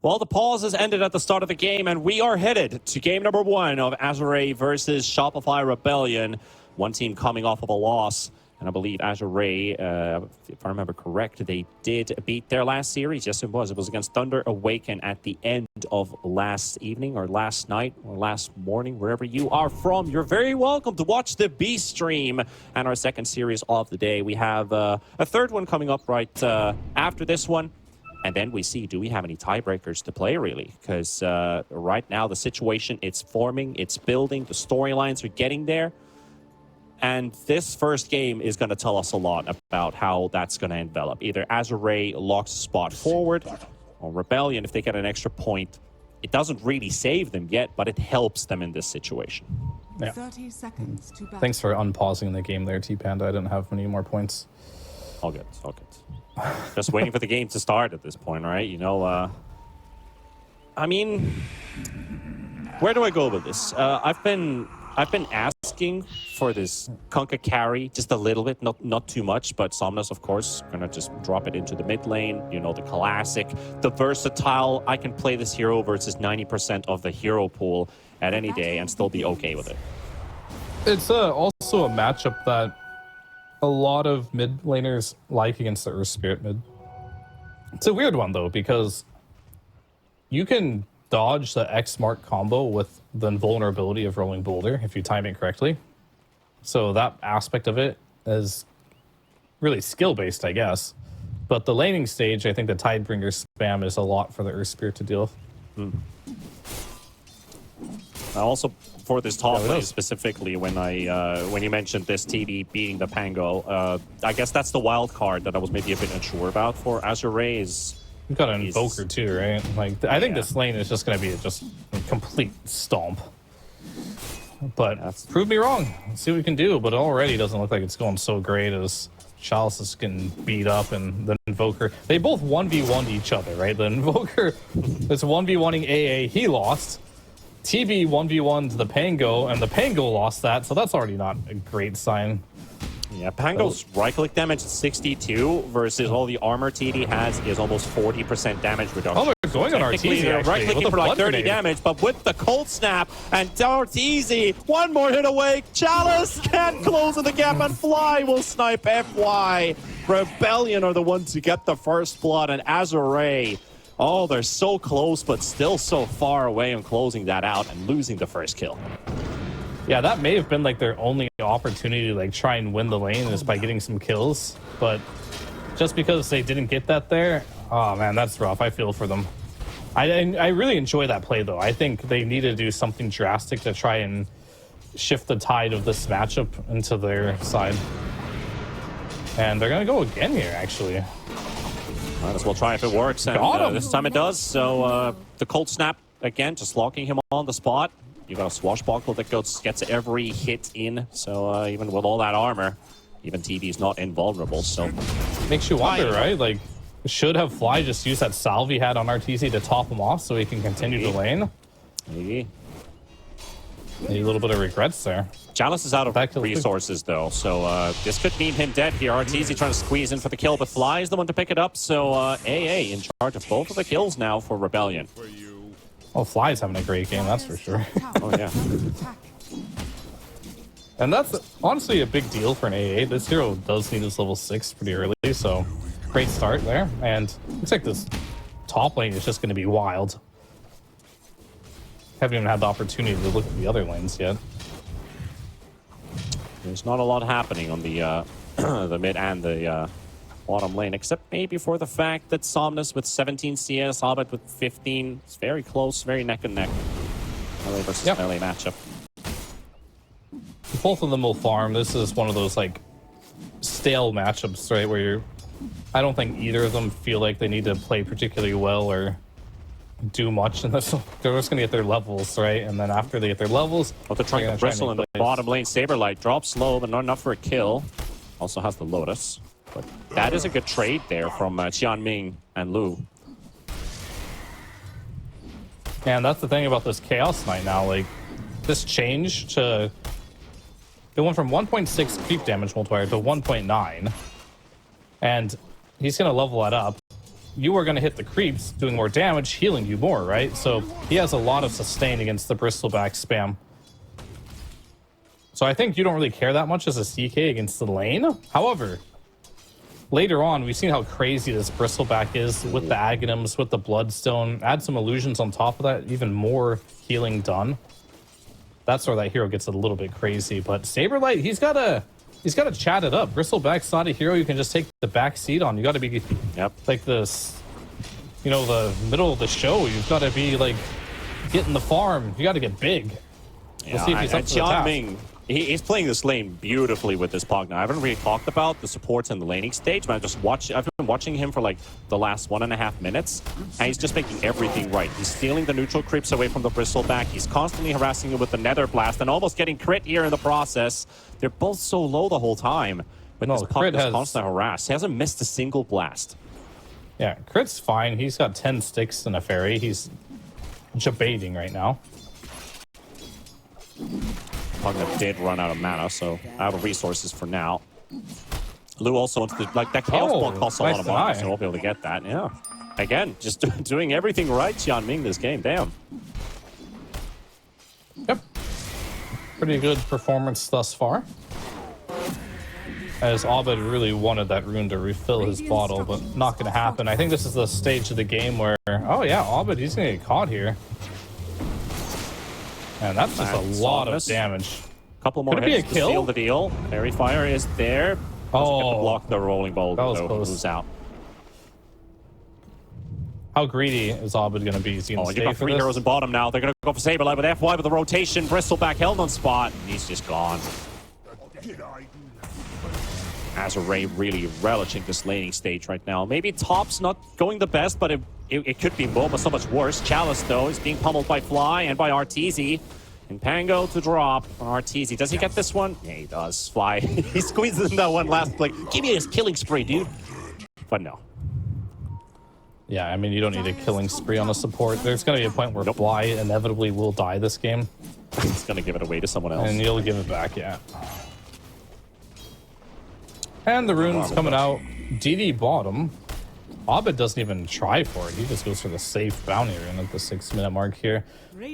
Well, the pause has ended at the start of the game, and we are headed to game number 1 of Azure versus Shopify Rebellion. One team coming off of a loss, and I believe Azure, if I remember correct, they did beat their last series. Yes, it was. It was against Thunder Awaken at the end of last evening, or last night, or last morning, wherever you are from. You're very welcome to watch the B stream and our second series of the day. We have a third one coming up right after this one. And then we see, do we have any tiebreakers to play, really? Because right now, the situation, it's forming, it's building, the storylines are getting there. And this first game is going to tell us a lot about how that's going to envelop. Either Azure locks a spot forward, or Rebellion, if they get an extra point, it doesn't really save them yet, but it helps them in this situation. Yeah. 30 seconds to battle. Thanks for unpausing the game there, T-Panda. I didn't have many more points. All good, all good. Just waiting for the game to start at this point, right? You know, I mean, where do I go with this? I've been asking for this Kunkka carry just a little bit, not too much, but Somnus, of course, gonna just drop it into the mid lane. You know, the classic, the versatile. I can play this hero versus 90% of the hero pool at any day and still be okay with it. It's also a matchup that a lot of mid laners like against the Earth Spirit mid. It's a weird one though, because you can dodge the X Mark combo with the invulnerability of Rolling Boulder if you time it correctly. So that aspect of it is really skill based, I guess. But the laning stage, I think the Tidebringer spam is a lot for the Earth Spirit to deal with. Also, for this top lane specifically, when you mentioned this TD beating the Pango, I guess that's the wild card that I was maybe a bit unsure about for Azure is. You've got an Invoker too, right? Like, I think this lane is just going to be just a complete stomp. But prove me wrong. Let's see what we can do. But it already doesn't look like it's going so great as Chalice is getting beat up and the Invoker. They both 1v1'd each other, right? The Invoker is 1v1ing AA. He lost. TB 1v1'd the Pango, and the Pango lost that. So that's already not a great sign. Yeah, Pango's right-click damage is 62 versus all the armor TD has is almost 40% damage reduction. Oh, they're going on Arteezy, they're right-clicking for like 30 damage, but with the cold snap and Arteezy, one more hit away. Chalice can't close the gap, and Fly will snipe FY. Rebellion are the ones who get the first blood, and Azure, oh, they're so close, but still so far away on closing that out and losing the first kill. Yeah, that may have been like their only opportunity to like try and win the lane is by getting some kills. But just because they didn't get that there, oh man, that's rough. I feel for them. I really enjoy that play though. I think they need to do something drastic to try and shift the tide of this matchup into their side. And they're gonna go again here, actually. Might as well try if it works, and this time it does. So the cold snap again, just locking him on the spot. You got a swashbuckle that gets every hit in. So even with all that armor, even TB is not invulnerable. So makes you wonder, right? Like, should have Fly just use that salve he had on RTC to top him off so he can continue the lane? Maybe. Maybe a little bit of regrets there. Chalice is out of resources, though, so this could mean him dead here. Arteezy trying to squeeze in for the kill, but Fly is the one to pick it up, so AA in charge of both of the kills now for Rebellion. Oh, Fly's having a great game, that's for sure. Oh, yeah. And that's honestly a big deal for an AA. This hero does need his level 6 pretty early, so great start there. And looks like this top lane is just going to be wild. Haven't even had the opportunity to look at the other lanes yet. There's not a lot happening on the the mid and the bottom lane, except maybe for the fact that Somnus with 17 CS, Hobbit with 15, it's very close, very neck and neck. Melee versus melee matchup. Both of them will farm. This is one of those like stale matchups, right? Where I don't think either of them feel like they need to play particularly well or do much, and they're just gonna get their levels, right? And then after they get their levels, they're trying to bristle in the bottom lane. Saberlight drops low, but not enough for a kill. Also has the Lotus, but that is a good trade there from Qianming and Lu. And that's the thing about this Chaos Knight now. Like, this change to it went from 1.6 creep damage multiplier to 1.9, and he's gonna level that up. you are going to hit the creeps, doing more damage, healing you more, right? So he has a lot of sustain against the bristleback spam. So I think you don't really care that much as a CK against the lane. However, later on, we've seen how crazy this bristleback is with the Aghanims, with the Bloodstone. Add some illusions on top of that, even more healing done. That's where that hero gets a little bit crazy. But Saberlight, he's got to chat it up. Bristleback's not a hero you can just take the back seat on. You got to be like this, you know, the middle of the show. You've got to be like getting the farm. You got to get big. Yeah, we'll see if he's up to the task. He's playing this lane beautifully with this Pog now. I haven't really talked about the supports and the laning stage, but I've been watching him for like the last 1.5 minutes, and he's just making everything right. He's stealing the neutral creeps away from the Bristleback. He's constantly harassing him with the Nether Blast and almost getting crit here in the process. They're both so low the whole time, but this Pog is constantly harassed. He hasn't missed a single blast. Yeah, crit's fine. He's got 10 sticks and a fairy. He's jabaiting right now. Pugna did run out of mana, so out of resources for now. Lou also wants to, like, that Chaos Ball costs a lot of mana, so we'll be able to get that. Yeah. Again, just doing everything right, Xianming, this game. Damn. Yep. Pretty good performance thus far. As Abed really wanted that rune to refill his bottle, but not going to happen. I think this is the stage of the game where, oh yeah, Abed, he's going to get caught here. And that's just a lot of damage. Couple more hits to seal the deal. Fairy Fire is there. Oh, block the rolling bolt. That was close. Who's out? How greedy is Abed going to be? Is he going to stay you've got 3 heroes in bottom now. They're going to go for Saberlight with FY with the rotation. Bristleback held on spot. And he's just gone. Azure really relishing this laning stage right now. Maybe top's not going the best, but it could be so much worse. Chalice, though, is being pummeled by Fly and by Arteezy. And Pango to drop on Arteezy. Does he get this one? Yeah, he does. Fly. He squeezes in that one last, like, give me his killing spree, dude. But no. Yeah, I mean, you don't need a killing spree on a support. There's going to be a point where Fly inevitably will die this game. He's going to give it away to someone else. And you'll give it back, yeah. And the rune's coming out. DD bottom. Abed doesn't even try for it. He just goes for the safe bounty rune at the 6-minute mark here.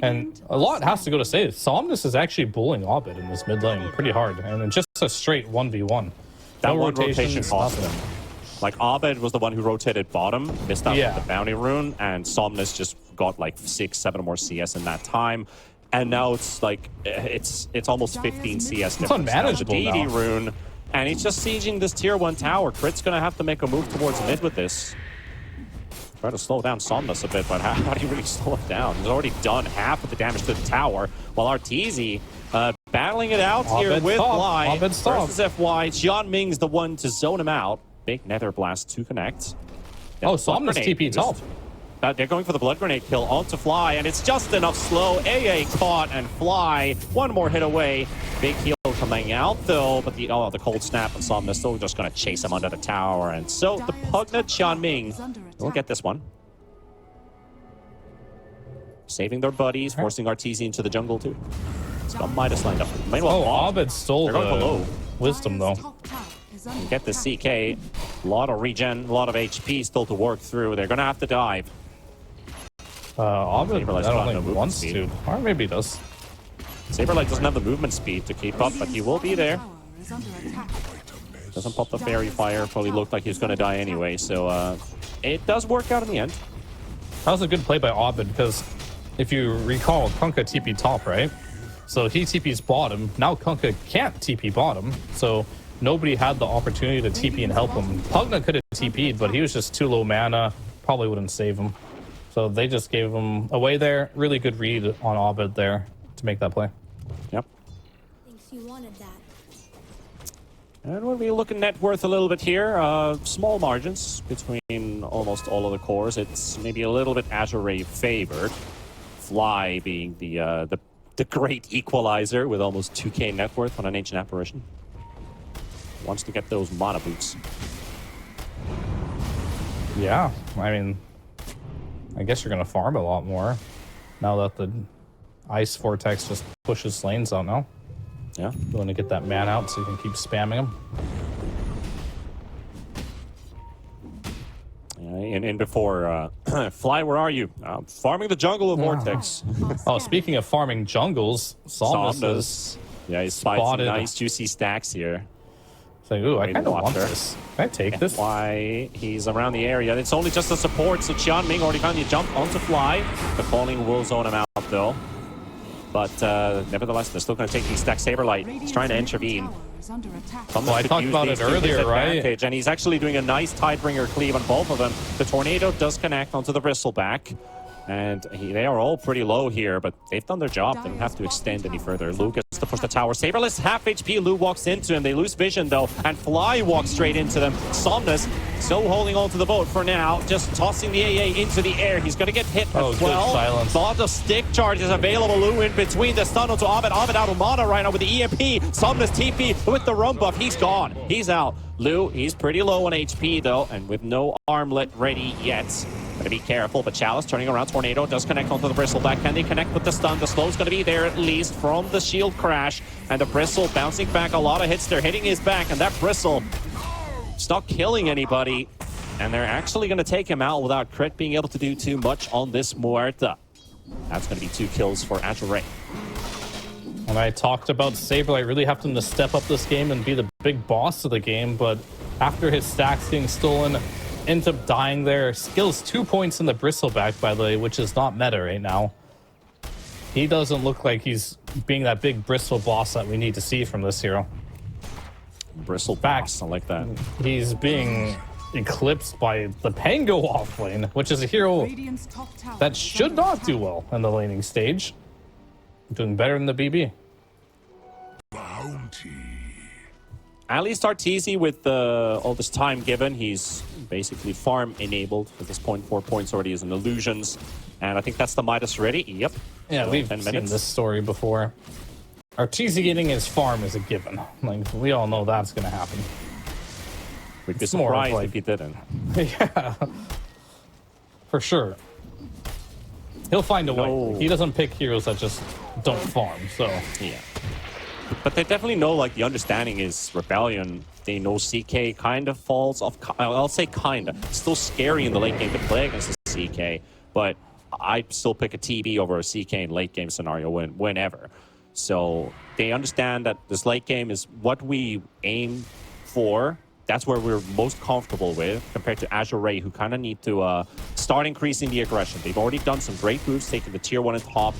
And a lot has to go to say it. Somnus is actually bullying Abed in this mid lane pretty hard. And then just a straight 1v1. That one rotation cost him. Like, Abed was the one who rotated bottom, missed out with the bounty rune, and Somnus just got like 6-7 more CS in that time. And now it's like, it's almost 15 CS difference. It's unmanageable now. The DD now. rune. And he's just sieging this tier 1 tower. Crit's going to have to make a move towards mid with this. Try to slow down Somnus a bit, but how do you really slow it down? He's already done half of the damage to the tower, while Arteezy battling it out here with Fly versus FY. Xianming's the one to zone him out. Big Nether Blast to connect. Oh, Somnus TP top. They're going for the Blood Grenade kill onto Fly, and it's just enough slow. AA caught, and Fly, one more hit away. Big heal coming out, though, but the Cold Snap and Somnus still just going to chase him under the tower. And so the Pugna Xianming will get this one. Saving their buddies, forcing Arteezy into the jungle, too. Got Midas lined up. Abed stole the wisdom, though. You get the CK. A lot of regen, a lot of HP still to work through. They're going to have to dive. Abed, I don't think wants to. Or maybe he does. Saberlight doesn't have the movement speed to keep up, but he will be there. Doesn't pop the Fairy Fire. Probably looked like he was going to die anyway, so it does work out in the end. That was a good play by Abed, because if you recall, Kunkka TP top, right? So he TP's bottom. Now Kunkka can't TP bottom, so nobody had the opportunity to TP and help him. Pugna could have TP'd, but he was just too low mana. Probably wouldn't save him. So they just gave him away there. Really good read on Abed there to make that play. Yep. Thinks you wanted that. And we'll be looking net worth a little bit here. Small margins between almost all of the cores. It's maybe a little bit Azure favored. Fly being the great equalizer with almost 2k net worth on an Ancient Apparition. Wants to get those mana boots. Yeah, I mean, I guess you're going to farm a lot more now that the Ice Vortex just pushes lanes out now. Yeah. You want to get that man out so you can keep spamming him. Yeah, in before. Fly, where are you? Farming the jungle of Vortex. Oh, speaking of farming jungles, Somnus Yeah, he's spotted some spotted. nice juicy stacks here. saying, ooh, I Wait, kind of want Watcher. this. Can I take this? Why he's around the area. It's only just a support, so Qianming already found the jump onto Fly. The calling will zone him out, though. But nevertheless, they're still going to take these stacks. Saberlight is trying to intervene. Well, I talked about it earlier, right? And he's actually doing a nice Tidebringer cleave on both of them. The Tornado does connect onto the Bristleback. And they are all pretty low here, but they've done their job. They don't have to extend any further. Luke gets to push the tower. Saberless, half HP. Lou walks into him. They lose vision, though, and Fly walks straight into them. Somnus still holding on to the boat for now, just tossing the AA into the air. He's going to get hit as well. Good silence. Lot of stick charges available. Lou in between the stun onto Abed. Abed out of mana right now with the EMP. Somnus TP with the run buff. He's gone. He's out. Lou, he's pretty low on HP, though, and with no armlet ready yet. Gotta be careful, but Chalice turning around. Tornado does connect onto the Bristleback. Can they connect with the stun? The slow's gonna be there at least from the shield crash. And the Bristle bouncing back. A lot of hits. They're hitting his back, and that Bristle is not killing anybody. And they're actually gonna take him out without Crit being able to do too much on this Muerta. That's gonna be 2 kills for Azure. And I talked about Saberlight really having to step up this game and be the big boss of the game, but after his stacks getting stolen, ends up dying there. Skills 2 points in the Bristleback, by the way, which is not meta right now. He doesn't look like he's being that big Bristle boss that we need to see from this hero. Bristle boss, I like that. He's being eclipsed by the Pango offlane, which is a hero that should not do well in the laning stage. Doing better than the BB. Bounty. At least Arteezy, with all this time given, he's basically farm enabled at this point. 4 points already is an illusions, and I think that's the Midas ready. Yep. Yeah, So we've 10 seen minutes. this story before. Arteezy getting his farm is a given. Like, we all know that's going to happen. We'd be It's more of surprised like- if he didn't. Yeah, for sure. He'll find a No. way. He doesn't pick heroes that just don't farm, so... Yeah. But they definitely know, like, the understanding is Rebellion. They know CK kind of falls off. I'll say kind of. Still scary in the late game to play against the CK, but I'd still pick a TB over a CK in late game scenario whenever. So they understand that this late game is what we aim for. That's where we're most comfortable with, compared to Azure, who kind of need to start increasing the aggression. They've already done some great moves, taking the tier 1 and top.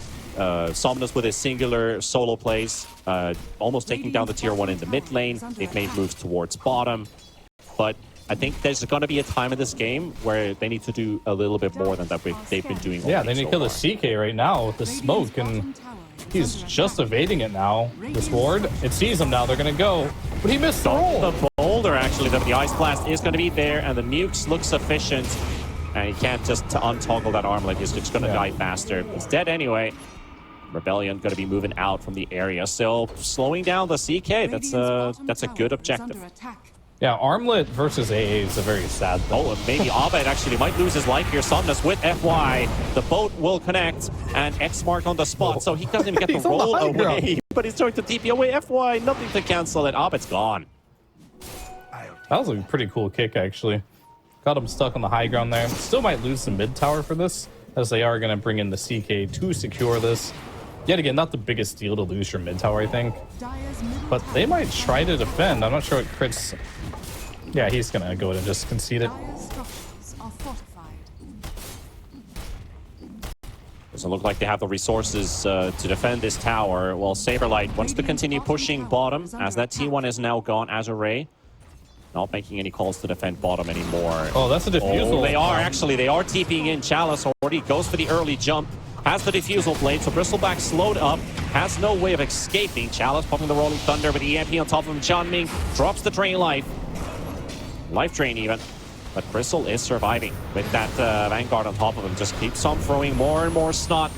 Somnus with his singular solo plays, almost taking down the tier 1 in the mid lane. They've made moves towards bottom. But I think there's going to be a time in this game where they need to do a little bit more than that they've been doing. Yeah, they need to kill the CK right now with the smoke, and he's just evading it now. This ward, it sees him now. They're going to go. But he missed the roll. The boulder, actually, the Ice Blast is going to be there, and the Mukes look sufficient. And he can't just untoggle that armlet. He's just going to die faster. He's dead anyway. Rebellion going to be moving out from the area. So slowing down the CK, that's a good objective. Yeah, armlet versus AA is a very sad thing. Oh, and maybe Abed actually might lose his life here. Somnus with FY. The boat will connect, and X mark on the spot, so he doesn't even get the He's on the roll high away. ground. But he's trying to TP away FY. Nothing to cancel it. Abed's gone. That was a pretty cool kick, actually. Got him stuck on the high ground there. Still might lose the mid tower for this, as they are going to bring in the CK to secure this. Yet again, not the biggest deal to lose your mid tower, I think. But they might try to defend. I'm not sure what crits... Yeah, he's going to go ahead and just concede it. Doesn't look like they have the resources to defend this tower. Well, Saberlight wants to continue pushing bottom, as that T1 is now gone. Azure not making any calls to defend bottom anymore. Oh, that's a defusal. Oh, they are TPing in. Chalice already goes for the early jump. Has the defusal blade, so Bristleback slowed up. Has no way of escaping. Chalice popping the Rolling Thunder with the EMP on top of him. Qianming drops the drain life. Life drain even. But Bristle is surviving with that Vanguard on top of him. Just keeps on throwing more and more snot.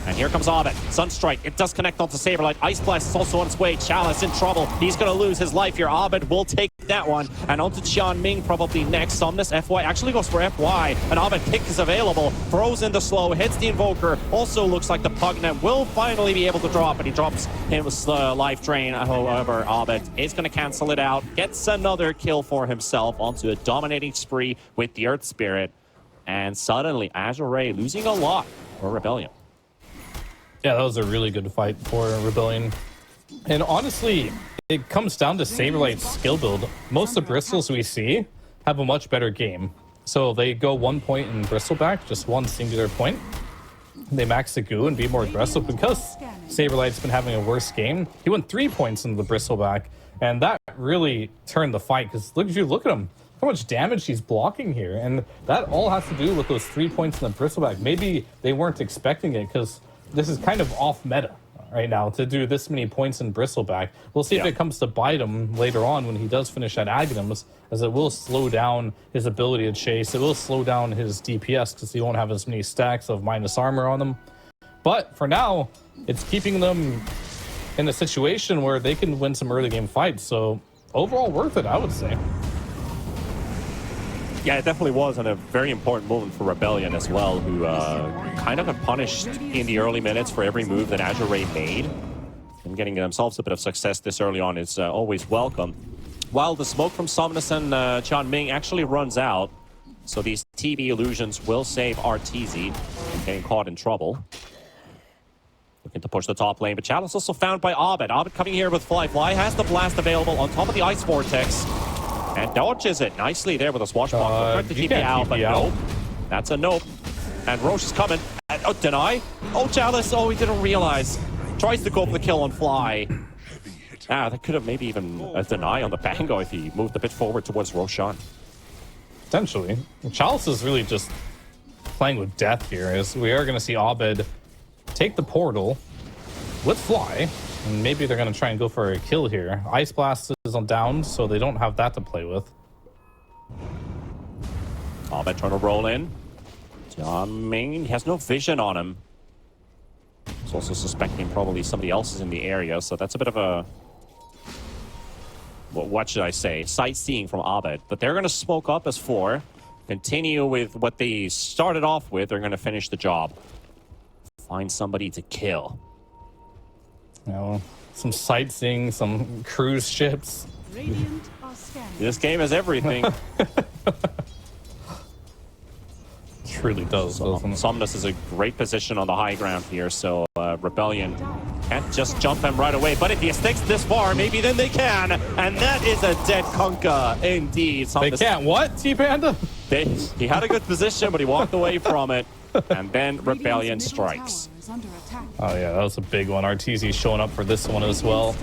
And here comes Abed. Sunstrike. It does connect onto Saberlight. Ice Blast is also on its way. Chalice in trouble. He's going to lose his life here. Abed will take that one. And onto Qianming probably next. Somnus FY actually goes for FY. And Abed kick is available. Throws in the slow. Hits the Invoker. Also looks like the Pugnet will finally be able to drop. And he drops his life drain. However, Abed is going to cancel it out. Gets another kill for himself onto a dominating spree with the Earth Spirit. And suddenly, Azure Ray losing a lot for Rebellion. Yeah, that was a really good fight for Rebellion. And honestly, it comes down to Saberlight's skill build. Most of the Bristles we see have a much better game. So they go 1 point in Bristleback, just one singular point. They max the goo and be more aggressive because Saberlight's been having a worse game. He went 3 points into the Bristleback, and that really turned the fight because look at him. How much damage he's blocking here. And that all has to do with those 3 points in the Bristleback. Maybe they weren't expecting it because this is kind of off meta right now to do this many points in Bristleback. We'll see if it comes to bite him later on when he does finish at Aghanims, as it will slow down his ability to chase. It will slow down his DPS because he won't have as many stacks of minus armor on them. But for now, it's keeping them in a situation where they can win some early game fights. So overall worth it, I would say. Yeah, it definitely was, and a very important moment for Rebellion as well, who kind of got punished in the early minutes for every move that Azure Ray made. And getting themselves a bit of success this early on is always welcome. While the smoke from Somnus and John Ming actually runs out, so these TB illusions will save Arteezy from getting caught in trouble. Looking to push the top lane, but Chalice also found by Abed. Abed coming here with Fly. Fly has the blast available on top of the Ice Vortex. And dodges it nicely there with a swashbuckler. Tried to TP out, but nope. That's a nope. And Roche is coming. And, oh, deny. Oh, Chalice. Oh, he didn't realize. Tries to go for the kill on Fly. That could have maybe even a deny on the Bango if he moved a bit forward towards Roshan. Potentially. Chalice is really just playing with death here, as we are going to see Abed take the portal with Fly. And maybe they're going to try and go for a kill here. Ice Blast is on down, so they don't have that to play with. Abed trying to roll in. John Ming, he has no vision on him. He's also suspecting probably somebody else is in the area, so that's a bit of a... what should I say? Sightseeing from Abed. But they're going to smoke up as 4. Continue with what they started off with. They're going to finish the job. Find somebody to kill. You know, some sightseeing, some cruise ships. This game has everything. Truly does, doesn't it? Somnus is a great position on the high ground here, so Rebellion can't just jump him right away. But if he sticks this far, maybe then they can. And that is a dead Kunkka, indeed. Somnus, they can't what, T-Panda? He had a good position, but he walked away from it. And then Rebellion strikes. Oh yeah, that was a big one. Arteezy showing up for this one as well.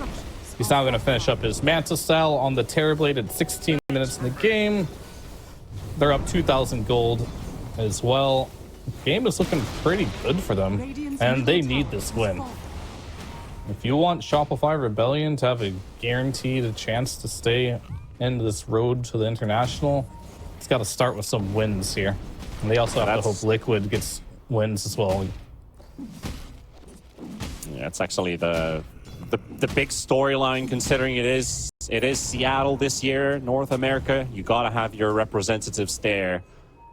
He's now going to finish up his Manta style on the Terrorblade at 16 minutes in the game. They're up 2,000 gold as well. Game is looking pretty good for them, and they need this win. If you want Shopify Rebellion to have a guaranteed chance to stay in this road to the International, it's got to start with some wins here. And they also have to hope Liquid gets wins as well. Yeah, it's actually the big storyline, considering it is Seattle this year, North America. You gotta have your representatives there.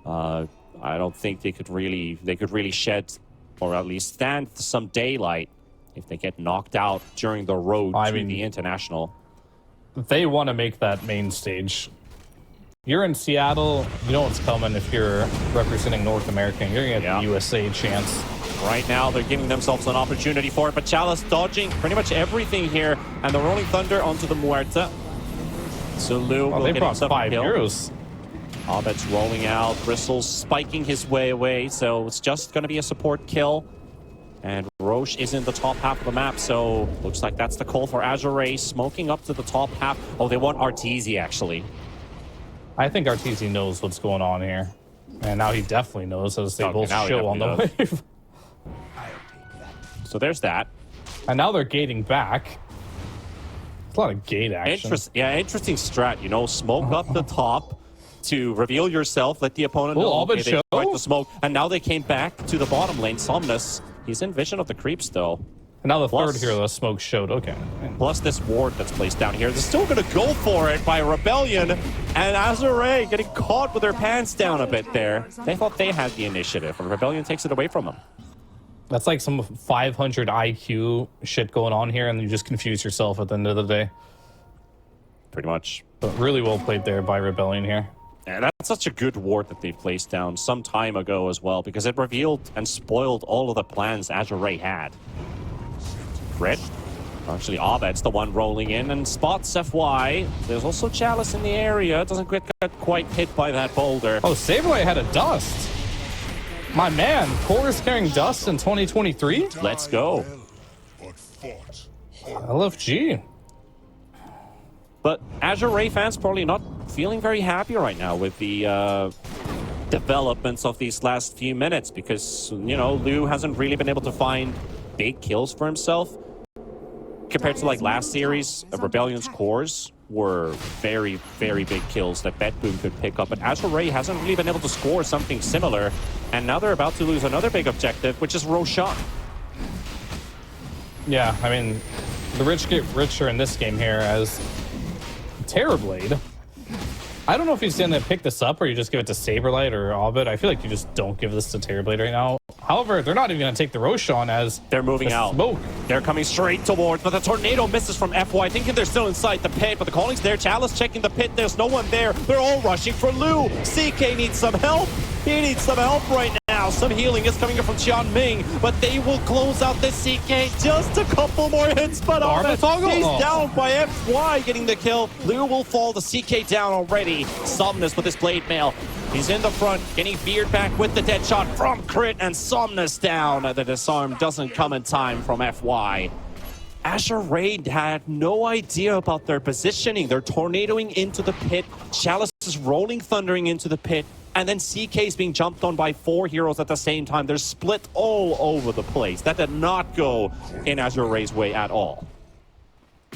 I don't think they could really shed, or at least stand some daylight if they get knocked out during the road to the International. They want to make that main stage. You're in Seattle, you know what's coming if you're representing North America. You're going to get the USA chance. Right now, they're giving themselves an opportunity for it, but Chalice dodging pretty much everything here, and the Rolling Thunder onto the Muerta. So Lou will get himself 5 a kill. heroes. Abed's rolling out, Bristles spiking his way away, so it's just going to be a support kill. And Roche is in the top half of the map, so looks like that's the call for Azure Ray, smoking up to the top half. Oh, they want Arteezy, actually. I think Arteezy knows what's going on here. And now he definitely knows, as they both show on the wave. So there's that. And now they're gating back. It's a lot of gate action. Interesting strat, you know, smoke up the top to reveal yourself, let the opponent know they tried to smoke, and now they came back to the bottom lane. Somnus, he's in vision of the creeps, though. And now the third hero, the smoke showed. Okay. Plus this ward that's placed down here. They're still going to go for it by Rebellion, and Azure getting caught with their pants down a bit there. They thought they had the initiative, and Rebellion takes it away from them. That's like some 500 IQ shit going on here, and you just confuse yourself at the end of the day. Pretty much. But really well played there by Rebellion here. And that's such a good ward that they placed down some time ago as well, because it revealed and spoiled all of the plans Azure Ray had. Crit. Actually, Abed's the one rolling in and spots FY. There's also Chalice in the area. Doesn't get quite hit by that boulder. Oh, Saberlight had a dust. My man, Core is carrying dust in 2023? Let's go. LFG. But Azure Ray fans probably not feeling very happy right now with the developments of these last few minutes, because, you know, Lou hasn't really been able to find big kills for himself. Compared to like last series, Rebellion's cores were very, very big kills that Bedboom could pick up. But Azure Ray hasn't really been able to score something similar. And now they're about to lose another big objective, which is Roshan. Yeah, I mean, the rich get richer in this game here as Terrorblade. I don't know if he's going to pick this up or you just give it to Saberlight or Abed. I feel like you just don't give this to Terrorblade right now. However, they're not even going to take the Roshan as they're moving out. Smoke. They're coming straight towards, but the tornado misses from FY, thinking they're still inside the pit, but the calling's there. Chalice checking the pit. There's no one there. They're all rushing for Lou. CK needs some help. He needs some help right now. Some healing is coming in from Qian Ming, but they will close out the CK. Just a couple more hits, but he's down by FY getting the kill. Lou will fall. The CK down already. Somnus with his blade mail. He's in the front, getting feared back with the dead shot from Crit, and Somnus down. The disarm doesn't come in time from FY. Azure Ray had no idea about their positioning. They're tornadoing into the pit. Chalice is rolling thundering into the pit. And then CK is being jumped on by 4 heroes at the same time. They're split all over the place. That did not go in Azure Ray's way at all.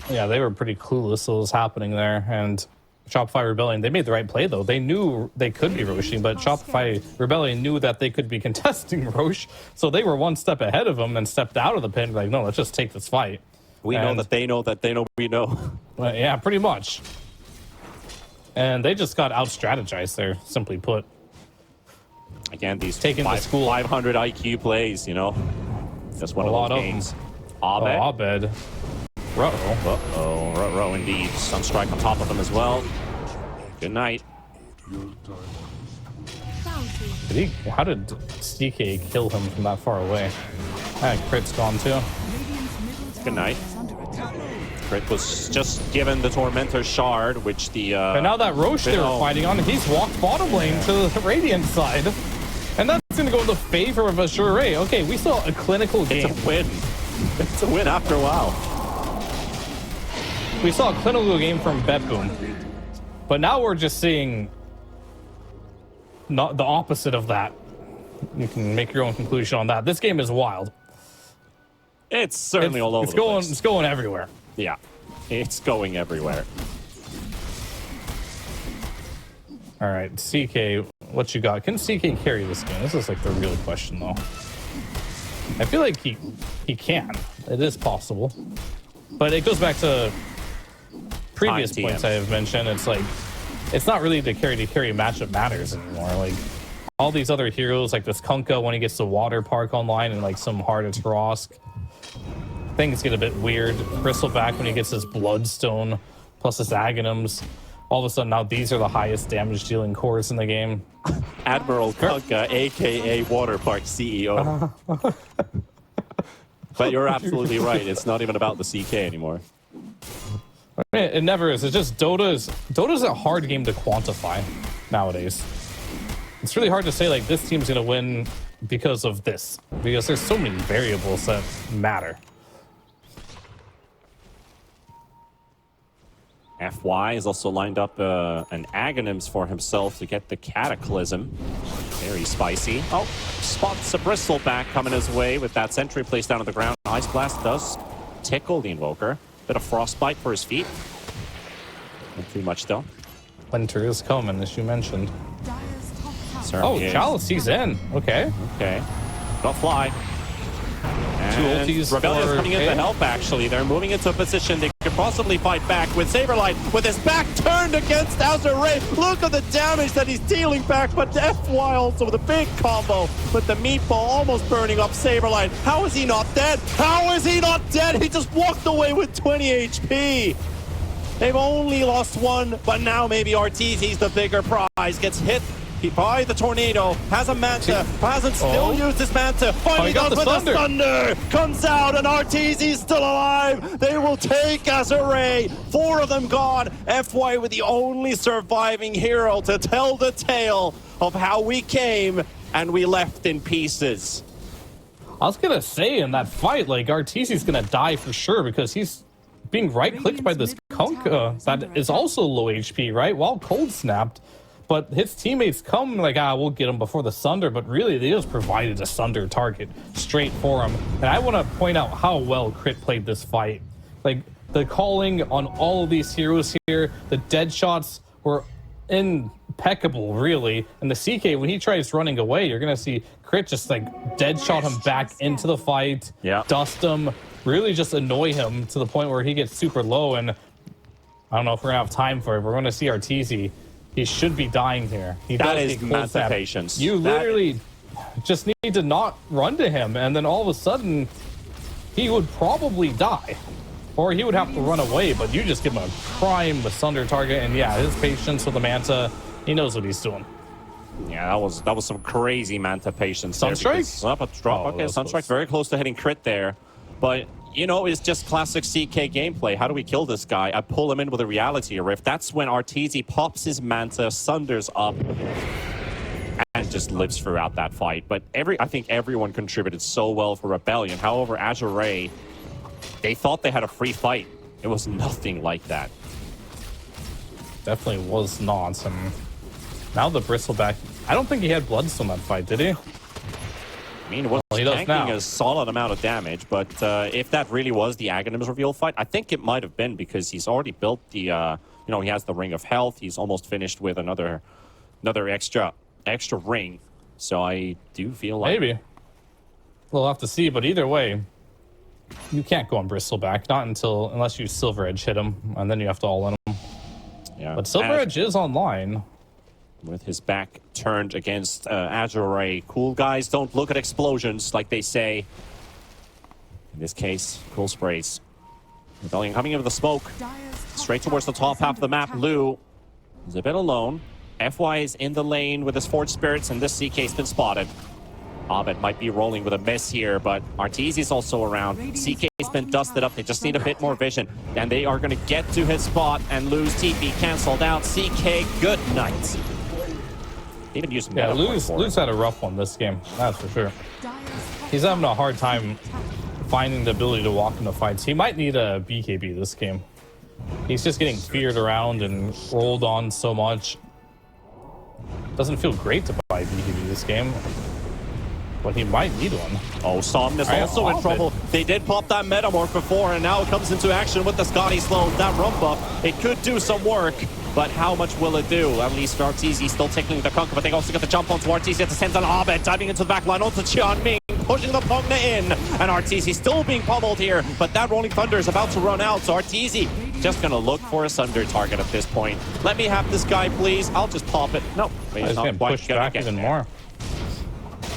Yeah, they were pretty clueless what was happening there. And Shopify Rebellion, they made the right play, though. They knew they could be Roshing, but Shopify Rebellion knew that they could be contesting Roche. So they were one step ahead of them and stepped out of the pit. Like, no, let's just take this fight. We know that they know that they know we know. Yeah, pretty much. And they just got out-strategized there, simply put. Again, these taking the school 500 IQ plays, you know. That's one of those games. Abed. Oh, Abed. Ruh-oh. Uh-oh. Ruh-oh, indeed. Sunstrike on top of them as well. Good night. How did CK kill him from that far away? Crit's gone too. Good night. Crit was just given the Tormentor Shard, which the... and now that Roche they were fighting on, he's walked bottom lane to the Radiant side. And that's going to go in the favor of Azure Ray. Okay, we saw a clinical game. It's a win. It's a win after a while. We saw a clinical game from Bedboom. But now we're just seeing not the opposite of that. You can make your own conclusion on that. This game is wild. It's certainly all over the place. It's going everywhere. Yeah, it's going everywhere. All right, CK, what you got? Can CK carry this game? This is like the real question, though. I feel like he can. It is possible. But it goes back to previous points I have mentioned. It's like, it's not really the carry matchup matters anymore. Like, all these other heroes, like this Kunkka when he gets the Water Park online and like some Heart of Trosk, things get a bit weird. Bristleback when he gets his Bloodstone plus his Aghanims. All of a sudden now these are the highest damage dealing cores in the game. Admiral Kunkka, aka Water Park CEO. But you're absolutely right. It's not even about the CK anymore. I mean, it never is. It's just Dota's a hard game to quantify nowadays. It's really hard to say like this team's gonna win because of this, because there's so many variables that matter. FY has also lined up an Aghanims for himself to get the Cataclysm. Very spicy. Oh, spots a Bristleback coming his way with that sentry placed down on the ground. Ice Blast does tickle the Invoker. Bit of Frostbite for his feet. Not too much though. Winter is coming, as you mentioned. Certainly is. Chalice, he's in. Okay. Okay. Don't fly. And two ultis. Rebellion's coming in to help, actually. They're moving into a position they could possibly fight back with Saberlight with his back turned against Azure Ray. Look at the damage that he's dealing back, but FY also with a big combo with the meatball almost burning up Saberlight. How is he not dead? How is he not dead? He just walked away with 20 HP. They've only lost one, but now maybe Arteezy's the bigger prize. Gets hit by the tornado, has a Manta, hasn't still used his Manta. Finally goes with the Thunder. Comes out and Arteezy's still alive. They will take Azure. 4 of them gone. FY with the only surviving hero to tell the tale of how we came and we left in pieces. I was gonna say in that fight, like Arteezy's gonna die for sure because he's being right-clicked by this Kunkka that is also low HP, right? While cold snapped. But his teammates come like, we'll get him before the Sunder, but really they just provided a Sunder target straight for him. And I want to point out how well Crit played this fight. Like, the calling on all of these heroes here, the dead shots were impeccable, really. And the CK, when he tries running away, you're going to see Crit just, like, dead shot him back into the fight, dust him, really just annoy him to the point where he gets super low. And I don't know if we're going to have time for it. We're going to see Arteezy. He should be dying here. That is Manta patience. You literally just need to not run to him, and then all of a sudden, he would probably die. Or he would have to run away, but you just give him a prime Sunder target, and yeah, his patience with the Manta, he knows what he's doing. Yeah, that was some crazy Manta patience. Sunstrike? Okay, Sunstrike very close to hitting Crit there. But, you know, it's just classic CK gameplay. How do we kill this guy? I pull him in with a reality rift. That's when Arteezy pops his Manta, Sunders up, and just lives throughout that fight. But I think everyone contributed so well for Rebellion. However, Azure, they thought they had a free fight. It was nothing like that. Definitely was not. And now the Bristleback, I don't think he had Bloodstone that fight, did he? I mean, it was tanking a solid amount of damage, but if that really was the Aghanims reveal fight, I think it might have been because he's already built the, you know, he has the Ring of Health. He's almost finished with another extra ring. So I do feel like... Maybe. We'll have to see, but either way, you can't go on Bristleback, not unless you Silver Edge hit him, and then you have to all in him. Yeah. But Silver Edge is online. With his back turned against Azure. Cool guys don't look at explosions, like they say. In this case, cool sprays. Rebellion coming into the smoke. Straight towards the top half of the map. Lou is a bit alone. FY is in the lane with his Forge Spirits, and this CK's been spotted. Abed might be rolling with a miss here, but Arteezy's also around. CK's been dusted up. They just need a bit more vision. And they are going to get to his spot and lose TP canceled out. CK, good night. Even using Lou's had a rough one this game, that's for sure. He's having a hard time finding the ability to walk into fights. He might need a BKB this game. He's just getting feared around and rolled on so much. Doesn't feel great to buy BKB this game, but he might need one. Oh, Somnus also in trouble. They did pop that Metamorph before, and now it comes into action with the Scotty Slow. That Rum buff, it could do some work, but how much will it do? At least Arteezy still tickling the Kunkka, but they also get the jump onto Arteezy at the sense on Abed, diving into the back line onto Qianming, pushing the Pugna in, and Arteezy still being pummeled here, but that Rolling Thunder is about to run out, so Arteezy just gonna look for a Sunder target at this point. Let me have this guy, please. I'll just pop it. Nope. He's not quite gonna get even more.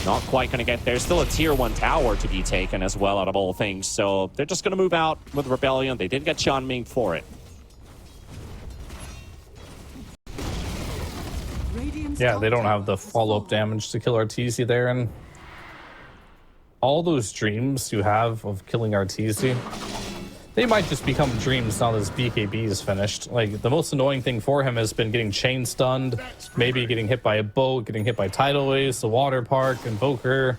Not quite going to get there. Still a tier 1 tower to be taken as well out of all things. So they're just going to move out with Rebellion. They did get Qianming for it. Yeah, they don't have the follow-up damage to kill Arteezy there. And all those dreams you have of killing Arteezy, they might just become dreams now that his BKB is finished. Like, the most annoying thing for him has been getting chain stunned, maybe getting hit by a boat, getting hit by tidal waves, the water park, Invoker.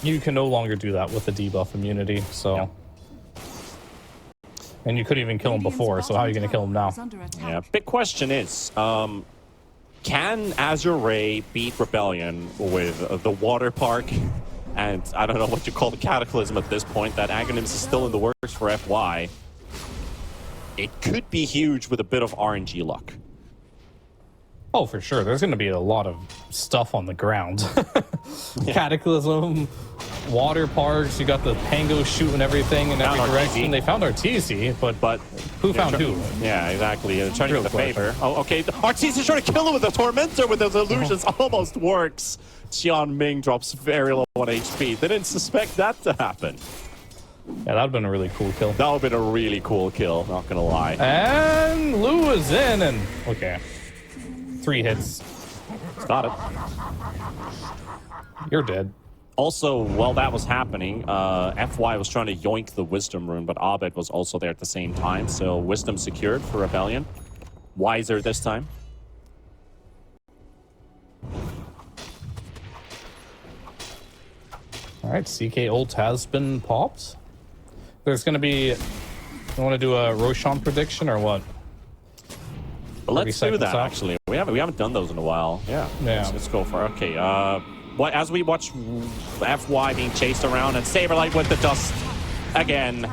You can no longer do that with the debuff immunity, so... Yeah. And you couldn't even kill him before, so how are you going to kill him now? Yeah, big question is, can Azure beat Rebellion with the water park? And I don't know what you call the Cataclysm at this point. That Aghanims is still in the works for FY. It could be huge with a bit of RNG luck. Oh, for sure. There's going to be a lot of stuff on the ground. Cataclysm, water parks, you got the Pango shooting everything in every direction. They found Arteezy, but who found who? Yeah, exactly. They're trying to get the favor. Oh, okay. Arteezy's trying to kill him with the Tormentor with those illusions. Almost works. Qianming drops very low on HP. They didn't suspect that to happen. Yeah, that'd have been a really cool kill. That would have been a really cool kill, not gonna lie. And Lou is in, and okay. 3 hits. Got it. You're dead. Also, while that was happening, FY was trying to yoink the Wisdom rune, but Abed was also there at the same time. So Wisdom secured for Rebellion. Wiser this time. All right, CK ult has been popped. There's going to be... You want to do a Roshan prediction or what? But let's do that, out? actually. We haven't done those in a while. Yeah. Let's go for it. Okay, as we watch FY being chased around and Saberlight with the dust again.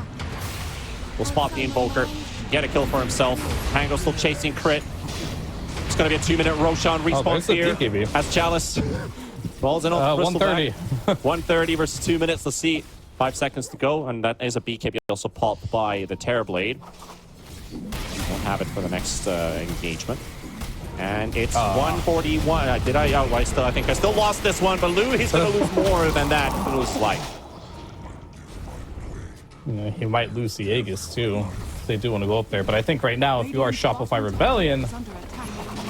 We'll spot the Invoker, get a kill for himself. Pango still chasing crit. It's going to be a 2-minute Roshan respawn here PKB. as Chalice falls in on 130. 130 versus 2 minutes. Let's see. 5 seconds to go, and that is a BKB also popped by the Terrorblade. Won't have it for the next engagement. And it's 141. Did I? Oh, I think I still lost this one, but Lou, he's going to lose more than that to lose life. Yeah, he might lose the Aegis too. If they do want to go up there, but I think right now, if you are Shopify Rebellion,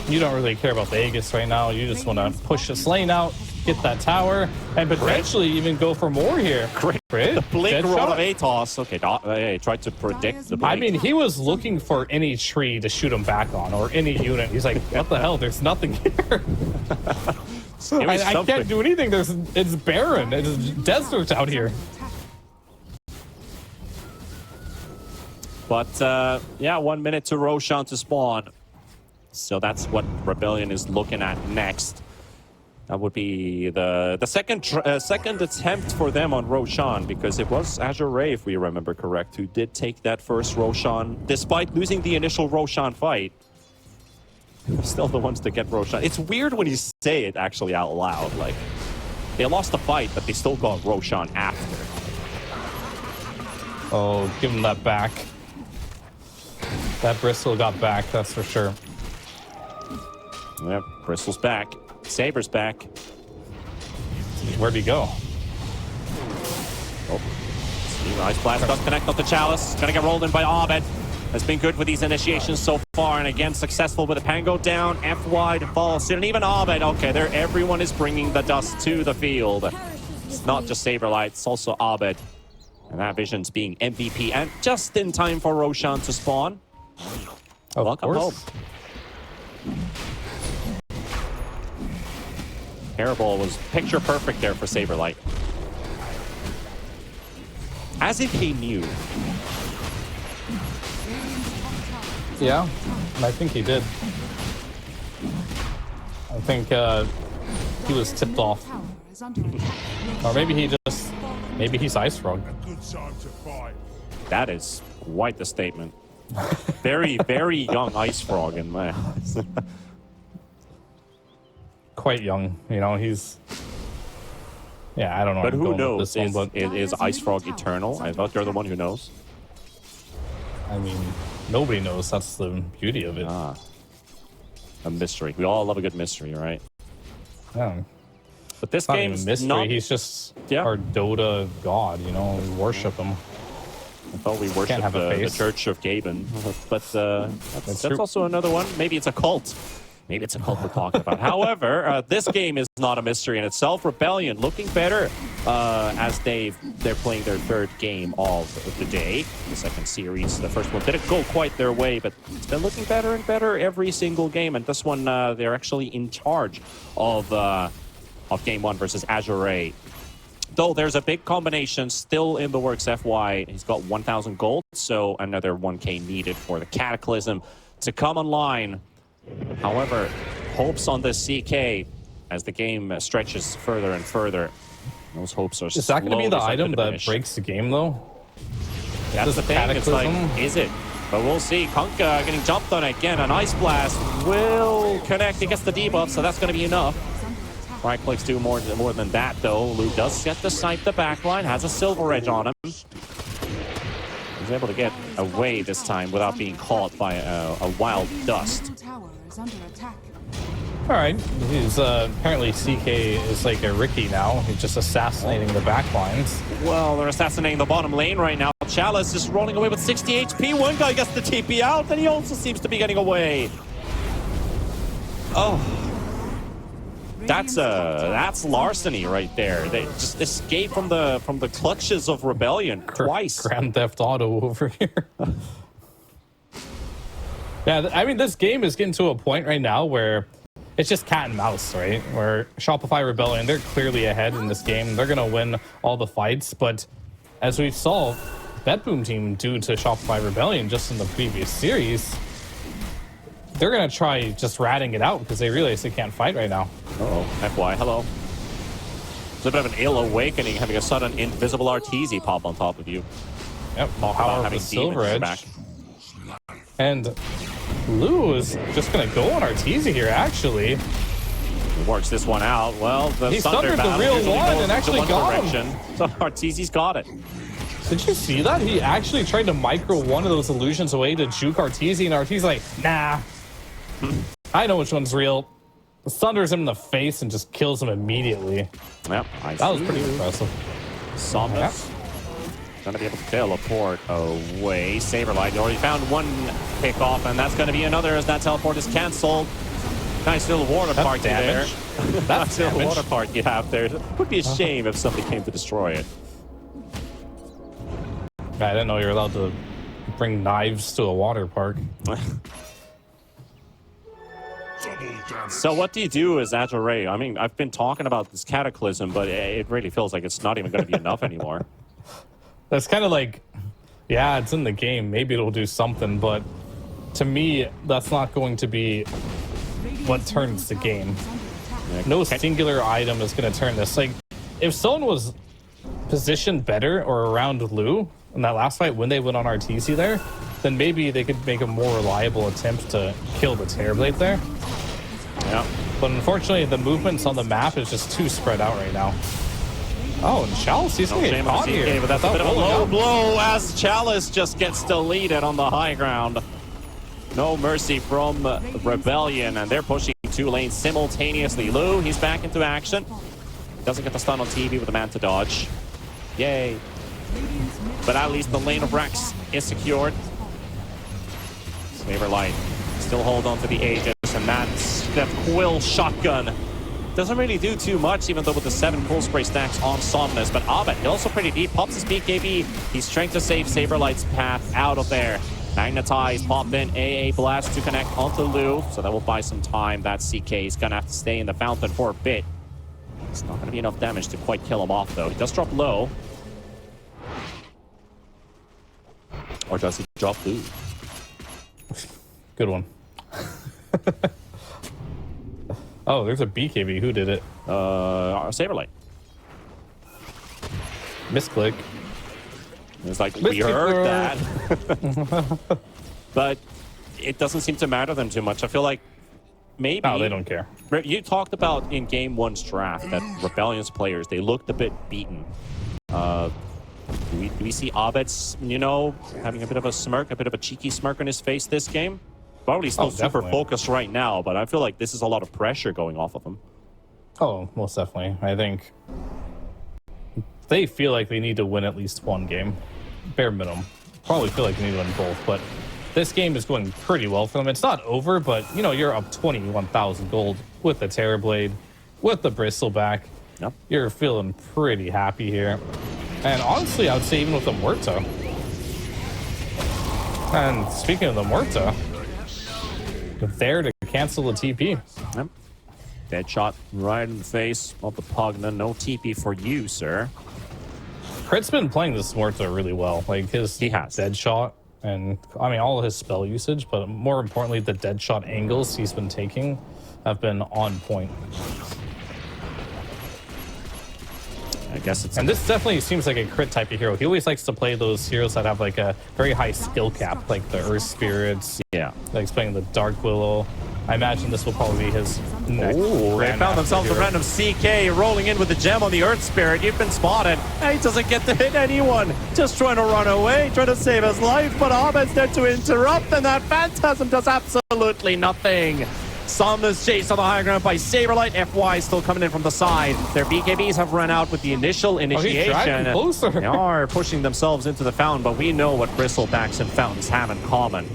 you don't really care about the Aegis right now. You just want to push this lane out, get that tower, and potentially even go for more here. Crit. The blink roll of Atos. Okay, hey, tried to predict the blink. I mean, he was looking for any tree to shoot him back on, or any unit. He's like, what the hell? There's nothing here. I can't do anything. It's barren. It's desert out here. But yeah, 1 minute to Roshan to spawn. So that's what Rebellion is looking at next. That would be the second attempt for them on Roshan, because it was Azure, if we remember correct, who did take that first Roshan. Despite losing the initial Roshan fight, they're still the ones to get Roshan. It's weird when you say it actually out loud. Like, they lost the fight, but they still got Roshan after. Oh, give him that back. That Bristle got back, that's for sure. Yep, Bristle's back. Saber's back. Where'd he go? Oh, Ice Blast does connect up the Chalice. Gonna get rolled in by Abed. Has been good with these initiations so far, and again successful with the Pango down. FY to follow soon, and even Abed. Okay, there everyone is bringing the dust to the field. It's not just Saberlight, it's also Abed. And that Vision's being MVP, and just in time for Roshan to spawn. Welcome home. Hairball was picture perfect there for Saberlight. As if he knew. Yeah, I think he did. I think he was tipped off. Or maybe he's Ice Frog. That is quite the statement. Very, very young Ice Frog in my eyes. Quite young, you know, he's... Yeah, I don't know. But who knows? Is Ice Frog eternal? I thought you're the one who knows. I mean, nobody knows. That's the beauty of it. A mystery. We all love a good mystery, right? Yeah. But this game is mystery. not... He's just our Dota god, you know. We worship him. I thought we worship the Church of Gaben. But that's also another one. Maybe it's a cult. Maybe it's a cult we're talking about. However, this game is not a mystery in itself. Rebellion looking better as they're playing their third game of the day. The second series. The first one didn't go quite their way, but it's been looking better and better every single game. And this one, they're actually in charge of Game 1 versus Azure. Though there's a big combination still in the works. FY, he's got 1,000 gold, so another 1K needed for the Cataclysm to come online. However, hopes on the CK as the game stretches further and further. Those hopes are. Is that going to be the item that breaks the game, though? That's the thing. It's like, is it? But we'll see. Kunkka getting jumped on again. An Ice Blast will connect. He gets the debuff, so that's going to be enough. Right clicks do more than that, though. Luke does get to snipe the backline. Has a Silver Edge on him. He's able to get away this time without being caught by a wild dust. All right, he's apparently CK is like a Ricky now. He's just assassinating the back lines. Well, they're assassinating the bottom lane right now. Chalice is rolling away with 60 HP. One guy gets the TP out, and he also seems to be getting away. Oh, that's larceny right there. They just escaped from the clutches of rebellion twice. Grand Theft Auto over here. Yeah, I mean, this game is getting to a point right now where it's just cat and mouse, right? Where Shopify Rebellion, they're clearly ahead in this game. They're going to win all the fights. But as we saw, BetBoom team, due to Shopify Rebellion just in the previous series, they're going to try just ratting it out because they realize they can't fight right now. Uh-oh, FY, hello. It's a bit of an ill awakening having a sudden invisible Arteezy pop on top of you. Yep, Talk power about of having the Silver demons Edge. back. And Lou is just going to go on Arteezy here, actually. He works this one out. Well, the He Thunder thundered the battle real usually one goes and actually into got one direction. So Arteezy's got it. Did you see that? He actually tried to micro one of those illusions away to juke Arteezy, and Arteezy's like, nah. I know which one's real. Thunders him in the face and just kills him immediately. Yep, That was pretty impressive. Somnus. Gonna be able to teleport away. Saberlight already found one pick off, and that's gonna be another as that teleport is cancelled. Nice little water park there. That's a water park you have there. It would be a shame if somebody came to destroy it. I didn't know you were allowed to bring knives to a water park. So what do you do as Azure Ray? I mean, I've been talking about this cataclysm, but it really feels like it's not even going to be enough anymore. That's kind of like, yeah, it's in the game. Maybe it'll do something, but to me, that's not going to be what turns the game. No singular item is going to turn this. Like, if someone was positioned better or around Lou in that last fight when they went on RTC there, then maybe they could make a more reliable attempt to kill the Terrorblade there. Yeah. But unfortunately, the movements on the map is just too spread out right now. Oh, and Chalice, he's going to get caught here. But that's a bit of a low blow as Chalice just gets deleted on the high ground. No mercy from Rebellion, and they're pushing two lanes simultaneously. Lou, he's back into action. Doesn't get the stun on TV with the man to dodge. Yay. But at least the lane of Rex is secured. Saberlight still hold on to the Aegis, and that Quill shotgun doesn't really do too much, even though with the 7 Cool Spray stacks on Somnus. But Abed, also pretty deep, pops his BKB. He's trying to save Saberlight's path out of there. Magnetize, popped in, AA Blast to connect onto Lou, so that will buy some time. That CK is going to have to stay in the fountain for a bit. It's not going to be enough damage to quite kill him off, though. He does drop low. Or does he drop Lou? Good one. Oh, there's a BKB. Who did it? Saberlight. Misclick. It's like, we heard that. But it doesn't seem to matter them too much. I feel like maybe... Oh, they don't care. You talked about in Game 1's draft that Rebellion's players, they looked a bit beaten. Do we see Abed's, having a bit of a smirk, a bit of a cheeky smirk on his face this game? Probably still super focused right now, but I feel like this is a lot of pressure going off of him. Oh, most definitely. I think they feel like they need to win at least one game. Bare minimum. Probably feel like they need to win both, but this game is going pretty well for them. It's not over, but, you're up 21,000 gold with the Terrorblade, with the Bristleback. Yep. You're feeling pretty happy here. And honestly, I would say even with the Muerta. And speaking of the Muerta, there to cancel the TP. Yep. Dead shot right in the face of the Pugna. No TP for you, sir. Crit's been playing this Muerta really well. Like his dead shot and all of his spell usage, but more importantly, the dead shot angles he's been taking have been on point. I guess it's... And this definitely seems like a crit type of hero. He always likes to play those heroes that have like a very high skill cap, like the Earth Spirits. Yeah. Like he's playing the Dark Willow. I imagine this will probably be his next. Oh, they found themselves hero. a random CK rolling in with the gem on the Earth Spirit. You've been spotted. He doesn't get to hit anyone. Just trying to run away, trying to save his life, but Abed's there to interrupt, and that Phantasm does absolutely nothing. Summoners chased on the high ground by Saberlight. FY still coming in from the side. Their BKBs have run out with the initial initiation. Closer. They are pushing themselves into the fountain, but we know what Bristlebacks and fountains have in common.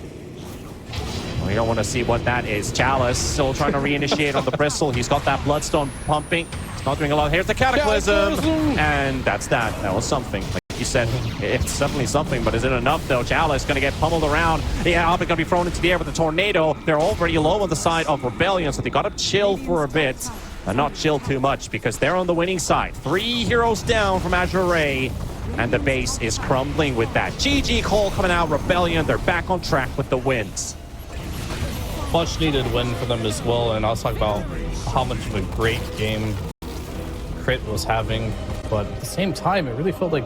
We don't want to see what that is. Chalice still trying to reinitiate on the Bristle. He's got that Bloodstone pumping. It's not doing a lot. Here's the Cataclysm. And that's that. That was something. Like you said, it's definitely something, but is it enough though? Chalice going to get pummeled around. Yeah, Hobbit going to be thrown into the air with a tornado. They're already low on the side of Rebellion, so they got to chill for a bit. And not chill too much because they're on the winning side. 3 heroes down from Azure, and the base is crumbling with that. GG call coming out. Rebellion, they're back on track with the wins. Much needed win for them as well, and I'll talk about how much of a great game Crit was having, but at the same time, it really felt like